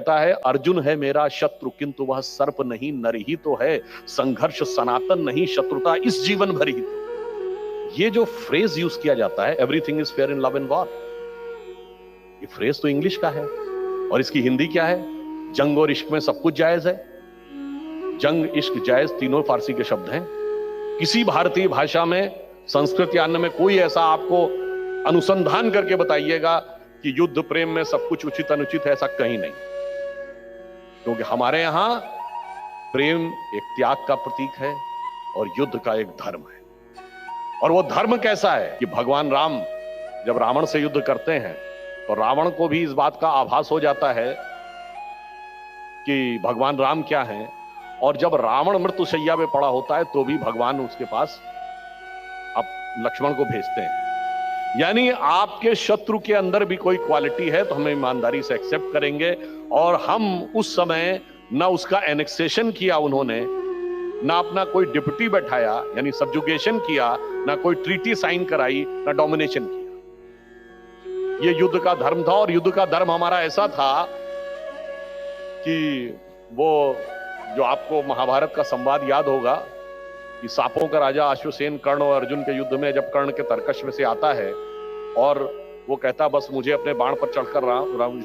कहता है अर्जुन है मेरा शत्रु किंतु वह सर्प नहीं नर ही तो है, संघर्ष सनातन नहीं शत्रुता इस जीवन भर ही तो। ये जो फ्रेज यूज किया जाता है everything is fair in love and war, ये फ्रेज तो इंग्लिश का है और इसकी हिंदी क्या है? जंग और इश्क में सब कुछ जायज है। जंग इश्क जायज तीनों फारसी के शब्द हैं। किसी भारतीय भाषा में, संस्कृत या अन्य में कोई ऐसा आपको अनुसंधान करके बताइएगा कि युद्ध प्रेम में सब कुछ उचित अनुचित है, ऐसा कहीं नहीं। क्योंकि हमारे यहां प्रेम एक त्याग का प्रतीक है और युद्ध का एक धर्म है। और वो धर्म कैसा है कि भगवान राम जब रावण से युद्ध करते हैं तो रावण को भी इस बात का आभास हो जाता है कि भगवान राम क्या हैं, और जब रावण मृत्युशैया पे पड़ा होता है तो भी भगवान उसके पास अब लक्ष्मण को भेजते हैं। यानी आपके शत्रु के अंदर भी कोई क्वालिटी है तो हम ईमानदारी से एक्सेप्ट करेंगे। और हम उस समय ना उसका एनेक्सेशन किया उन्होंने, ना अपना कोई डिप्टी बैठाया यानी सब्जुगेशन किया, ना कोई ट्रीटी साइन कराई, ना डोमिनेशन किया। ये युद्ध का धर्म था। और युद्ध का धर्म हमारा ऐसा था कि वो जो आपको महाभारत का संवाद याद होगा कि सांपों का राजा अश्वसेन कर्ण और अर्जुन के युद्ध में जब कर्ण के तरकश में से आता है और वो कहता बस मुझे अपने बाण पर चढ़कर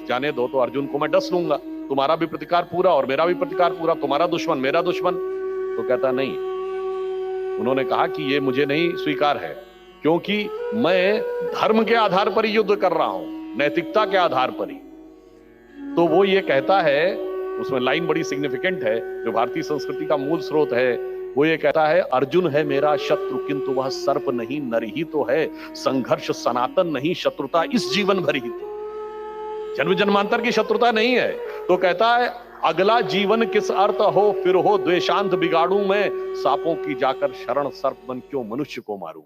जाने दो तो अर्जुन को मैं डस लूंगा, तुम्हारा भी प्रतिकार पूरा और मेरा भी प्रतिकार पूरा, तुम्हारा दुश्मन मेरा दुश्मन। तो कहता नहीं, उन्होंने कहा कि ये मुझे नहीं स्वीकार है क्योंकि मैं धर्म के आधार पर ही युद्ध कर रहा हूं, नैतिकता के आधार पर ही। तो वो ये कहता है, उसमें लाइन बड़ी सिग्निफिकेंट है जो भारतीय संस्कृति का मूल स्रोत है। वो ये कहता है अर्जुन है मेरा शत्रु किंतु वह सर्प नहीं नर ही तो है, संघर्ष सनातन नहीं शत्रुता इस जीवन भर ही तो। जन्म जन्मांतर की शत्रुता नहीं है। तो कहता है अगला जीवन किस अर्थ हो फिर हो द्वेषांत बिगाड़ू मैं, सांपों की जाकर शरण सर्प बन क्यों मनुष्य को मारूं।